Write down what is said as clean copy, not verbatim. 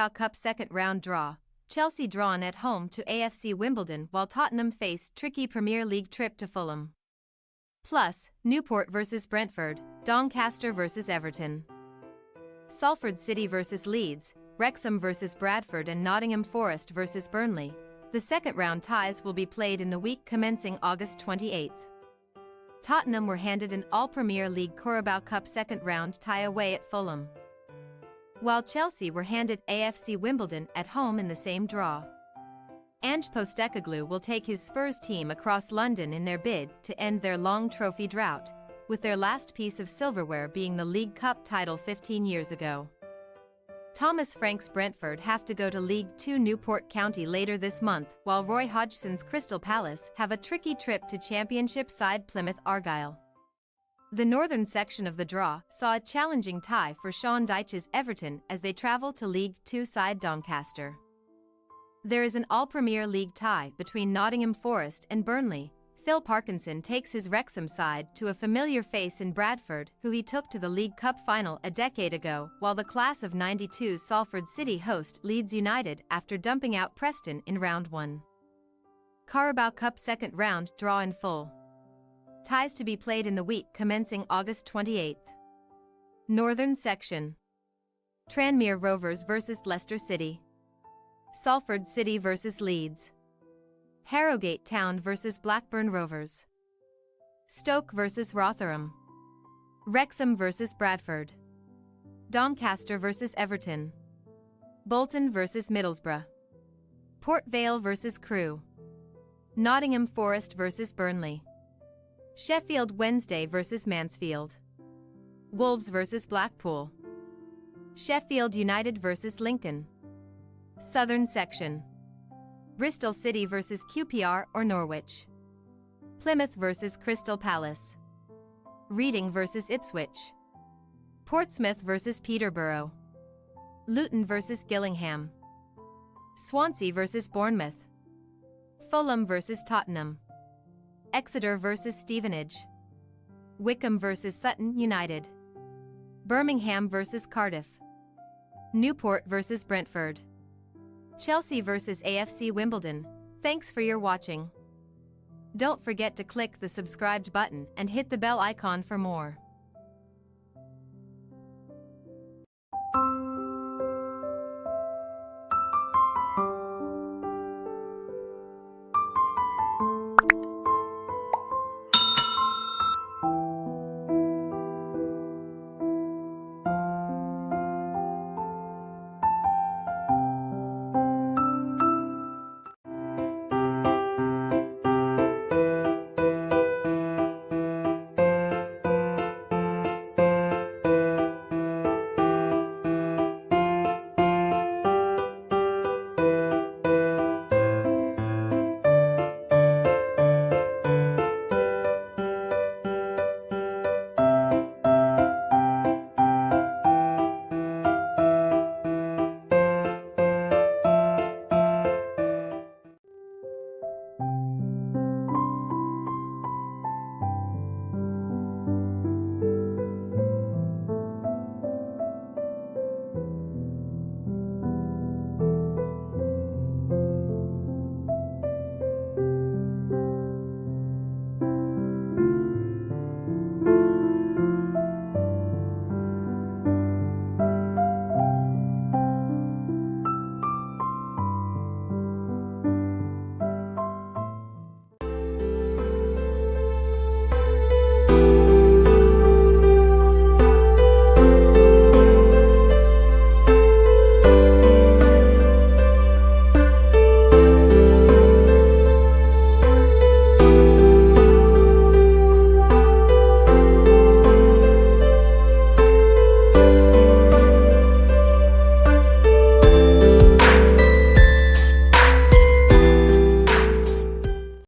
Carabao Cup second round draw, Chelsea drawn at home to AFC Wimbledon while Tottenham face tricky Premier League trip to Fulham. Plus, Newport vs Brentford, Doncaster vs Everton, Salford City vs Leeds, Wrexham vs Bradford and Nottingham Forest vs Burnley. The second round ties will be played in the week commencing August 28. Tottenham were handed an All-Premier League Carabao Cup second round tie away at Fulham, while Chelsea were handed AFC Wimbledon at home in the same draw. Ange Postecoglou will take his Spurs team across London in their bid to end their long trophy drought, with their last piece of silverware being the League Cup title 15 years ago. Thomas Frank's Brentford have to go to League Two Newport County later this month, while Roy Hodgson's Crystal Palace have a tricky trip to Championship side Plymouth Argyle. The northern section of the draw saw a challenging tie for Sean Dyche's Everton as they travel to League Two side Doncaster. There is an All-Premier League tie between Nottingham Forest and Burnley. Phil Parkinson takes his Wrexham side to a familiar face in Bradford, who he took to the League Cup final a decade ago, while the class of '92 Salford City host Leeds United after dumping out Preston in round 1. Carabao Cup second round draw in full. Ties to be played in the week commencing August 28. Northern section. Tranmere Rovers vs Leicester City, Salford City vs Leeds, Harrogate Town vs Blackburn Rovers, Stoke vs Rotherham, Wrexham vs Bradford, Doncaster vs Everton, Bolton vs Middlesbrough, Port Vale vs Crewe, Nottingham Forest vs Burnley, Sheffield Wednesday vs Mansfield, Wolves vs Blackpool, Sheffield United vs Lincoln. Southern section. Bristol City vs QPR or Norwich, Plymouth vs Crystal Palace, Reading vs Ipswich, Portsmouth vs Peterborough, Luton vs Gillingham, Swansea vs Bournemouth, Fulham vs Tottenham, Exeter vs Stevenage, Wycombe vs Sutton United, Birmingham vs Cardiff, Newport vs Brentford, Chelsea vs AFC Wimbledon. Thanks for your watching. Don't forget to click the subscribed button and hit the bell icon for more.